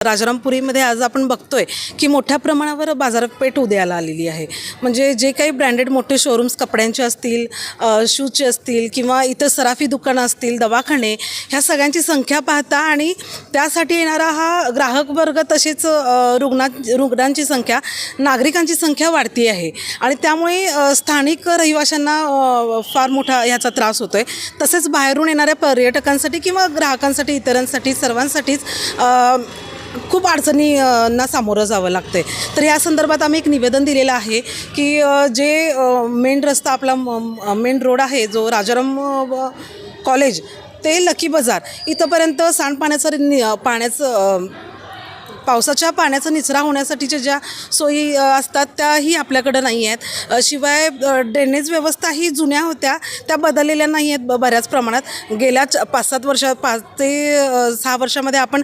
राजारामपुरीमध्ये आज आपण बघतोय की मोठ्या प्रमाणावर बाजारपेठ उदयाला आलेली आहे. म्हणजे जे काही ब्रँडेड मोठे शोरूम्स कपड्यांचे असतील, शूजचे असतील किंवा इतर सराफी दुकानं असतील, दवाखाने, ह्या सगळ्यांची संख्या पाहता आणि त्यासाठी येणारा हा ग्राहक वर्ग तसेच रुग्णांची संख्या, नागरिकांची संख्या वाढती आहे आणि त्यामुळे स्थानिक रहिवाशांना फार मोठा ह्याचा त्रास होतो आहे. तसेच बाहेरून येणाऱ्या पर्यटकांसाठी किंवा ग्राहकांसाठी, इतरांसाठी, सर्वांसाठीच खूप अडचणींना सामोरं जावं लागतं आहे. तर या संदर्भात आम्ही एक निवेदन दिलेलं आहे की जे मेन रस्ता आपला मेन रोड आहे, जो राजाराम कॉलेज ते लकी बाजार इथंपर्यंत सांडपाण्याचं पावसाच्या पाण्याचा निचरा होण्यासाठीच्या ज्या सोयी असतात त्याही आपल्याकडं नाही आहेत. शिवाय ड्रेनेज व्यवस्था ही जुन्या होत्या, त्या बदललेल्या नाही आहेत बऱ्याच प्रमाणात. गेल्या 5 ते 6 वर्षामध्ये आपण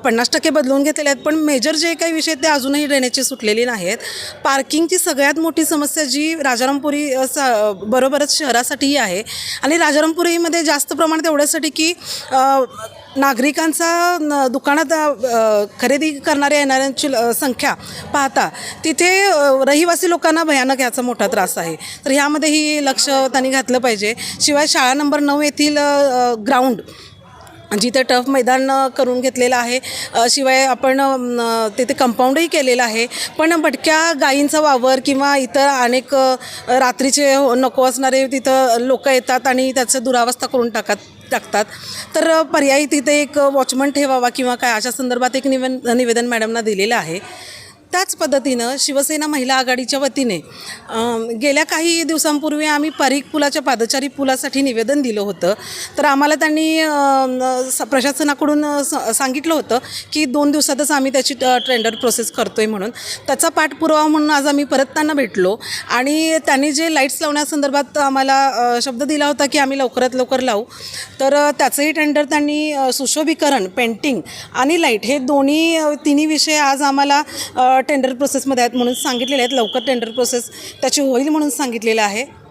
50% बदलून घेतलेले आहेत, पण मेजर जे काही विषय ते अजूनही ड्रेनेजचे सुटलेले नाही आहेत. पार्किंगची सगळ्यात मोठी समस्या जी राजारामपुरी बरोबरच शहरासाठीही आहे आणि राजारामपुरीमध्ये जास्त प्रमाणात एवढ्यासाठी की नागरिकांचा दुकानात खरेदी करणाऱ्या येणाऱ्यांची संख्या पाहता तिथे रहिवासी लोकांना भयानक याचा मोठा त्रास आहे. तर ह्यामध्येही लक्ष त्यांनी घातलं पाहिजे. शिवाय शाळा नंबर 9 येथील ग्राउंड जिथे टफ मैदान करून घेतलेलं आहे, शिवाय आपण तिथे कंपाऊंडही केलेलं आहे, पण भटक्या गायींचा वावर किंवा इतर अनेक रात्रीचे नको असणारे तिथं लोक येतात आणि त्याचं दुरावस्था करून टाकतात. तर पर्यायी तिथे एक वॉचमन ठेवावा किंवा काय, अशा संदर्भात एक निवेदन मॅडमना दिलेलं आहे. त्याच पद्धतीनं शिवसेना महिला आघाडीच्या वतीने गेल्या काही दिवसांपूर्वी आम्ही परीख पुलाच्या पादचारी पुलासाठी निवेदन दिलं होतं. तर आम्हाला त्यांनी प्रशासनाकडून सांगितलं होतं की 2 दिवसातच आम्ही त्याची टेंडर प्रोसेस करतो आहे म्हणून. त्याचा पाठपुरावा म्हणून आज आम्ही परत त्यांना भेटलो आणि त्यांनी जे लाईट्स लावण्यासंदर्भात आम्हाला शब्द दिला होता की आम्ही लवकरात लवकर लावू, तर त्याचंही टेंडर त्यांनी सुशोभीकरण, पेंटिंग आणि लाईट हे तिन्ही विषय आज आम्हाला टेंडर प्रोसेसमध्ये आहेत म्हणून सांगितलेले आहेत. लवकर टेंडर प्रोसेस त्याची होईल म्हणून सांगितलेलं आहे.